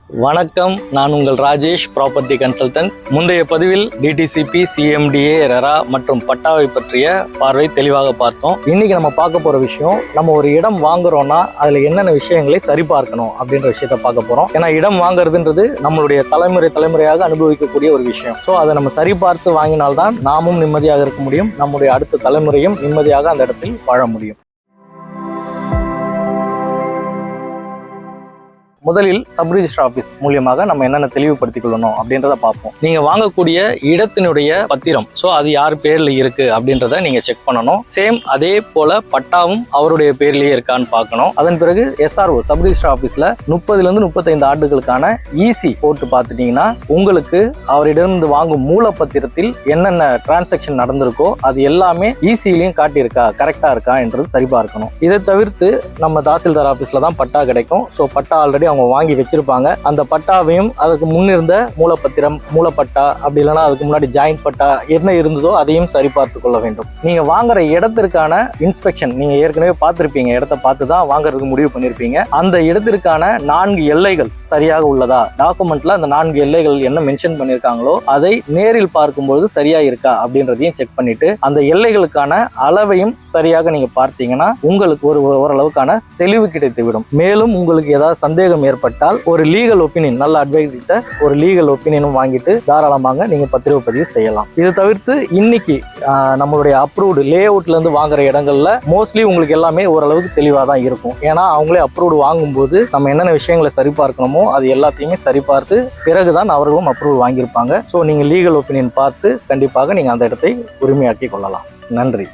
வணக்கம், நான் உங்கள் ராஜேஷ், ப்ராப்பர்ட்டி கன்சல்டன்ட். முந்தைய பதிவில் டிடிசிபி, சிஎம்டிஏ, ரெரா மற்றும் பட்டாவை பற்றிய பார்வை தெளிவாக பார்த்தோம். இன்னைக்கு நம்ம பார்க்க போற விஷயம், நம்ம ஒரு இடம் வாங்குறோம்னா அதுல என்னென்ன விஷயங்களை சரிபார்க்கணும் அப்படின்ற விஷயத்த பார்க்க போறோம். ஏன்னா இடம் வாங்குறதுன்றது நம்மளுடைய தலைமுறையாக அனுபவிக்கக்கூடிய ஒரு விஷயம். ஸோ அதை நம்ம சரிபார்த்து வாங்கினால்தான் நாமும் நிம்மதியாக இருக்க முடியும், நம்முடைய அடுத்த தலைமுறையும் நிம்மதியாக அந்த இடத்தில் வாழ முடியும். முதலில் சப் ரிஜிஸ்டர் ஆஃபீஸ் மூலியமாக நம்ம என்னென்ன தெளிவுபடுத்திக் கொள்ளணும் அப்படின்றத பார்ப்போம். நீங்க வாங்கக்கூடிய இடத்தினுடைய பத்திரம், ஸோ அது யார் பேர்ல இருக்கு அப்படின்றத நீங்க செக் பண்ணணும். சேம் அதே போல பட்டாவும் அவருடைய பேர்லயே இருக்கான்னு பார்க்கணும். அதன் பிறகு SRO சப் ரிஜிஸ்டர் ஆஃபீஸ்ல 30 to 35 ஆண்டுகளுக்கான ஈசி போட்டு பார்த்துட்டீங்கன்னா உங்களுக்கு அவரிடமிருந்து வாங்கும் மூலப்பத்திரத்தில் என்னென்ன டிரான்சாக்ஷன் நடந்திருக்கோ அது எல்லாமே ஈசிலையும் காட்டியிருக்கா, கரெக்டா இருக்கா என்றது சரிபார்க்கணும். இதை தவிர்த்து நம்ம தாசில்தார் ஆஃபீஸ்ல தான் பட்டா கிடைக்கும். ஸோ பட்டா ஆல்ரெடி அவங்க வாங்கி வச்சிருப்பாங்க. அந்த பட்டாவையும் அதுக்கு முன்னிருந்த மூலப்பத்திரம், மூலப்பட்டா, அப்படி இல்லைன்னா அதுக்கு முன்னாடி ஜாயிண்ட் பட்டா என்ன இருந்ததோ அதையும் சரிபார்த்து கொள்ள வேண்டும். நீங்க வாங்குற இடத்திற்கான இன்ஸ்பெக்ஷன் நீங்க ஏற்கனவே பார்த்திருப்பீங்க, இடத்தை பார்த்து தான் வாங்குறதுக்கு முடிவு பண்ணிருப்பீங்க. அந்த இடத்திற்கான 4 எல்லைகள் சரியாக உள்ளதா, டாக்குமெண்ட்ல அந்த 4 எல்லைகள் என்ன மென்ஷன் பண்ணிருக்காங்களோ அதை நேரில் பார்க்கும்போது சரியா இருக்கா அப்படின்றதையும் செக் பண்ணிட்டு அந்த எல்லைகளுக்கான அளவையும் சரியாக நீங்க பார்த்தீங்கன்னா உங்களுக்கு ஓரளவுக்கான தெளிவு கிடைத்துவிடும். மேலும் உங்களுக்கு ஏதாவது சந்தேகம் ஏற்பட்டால் ஒரு லீகல் ஒப்பீனியன், நல்ல அட்வைஸ் கிட்ட ஒரு லீகல் ஒப்பீனியனும் வாங்கிட்டு தாராளமாக நீங்க பத்திரவு பதிவு செய்யலாம். இது தவிர்த்து இன்னைக்கு நம்மளுடைய அப்ரூவ்டு லே அவுட்ல இருந்து வாங்குற இடங்கள்ல மோஸ்ட்லி உங்களுக்கு எல்லாமே ஓரளவுக்கு தெளிவாக தான் இருக்கும். ஏன்னா அவங்களே அப்ரூவ்டு வாங்கும்போது நம்ம என்னென்ன விஷயங்களை சரிபார்க்கணுமோ அது எல்லாத்தையுமே சரிபார்த்து பிறகுதான் அவர்களும் அப்ரூவ் வாங்கியிருப்பாங்க. ஸோ நீங்க லீகல் ஒப்பீனியன் பார்த்து கண்டிப்பாக நீங்க அந்த இடத்தை உரிமையாக்கி கொள்ளலாம். நன்றி.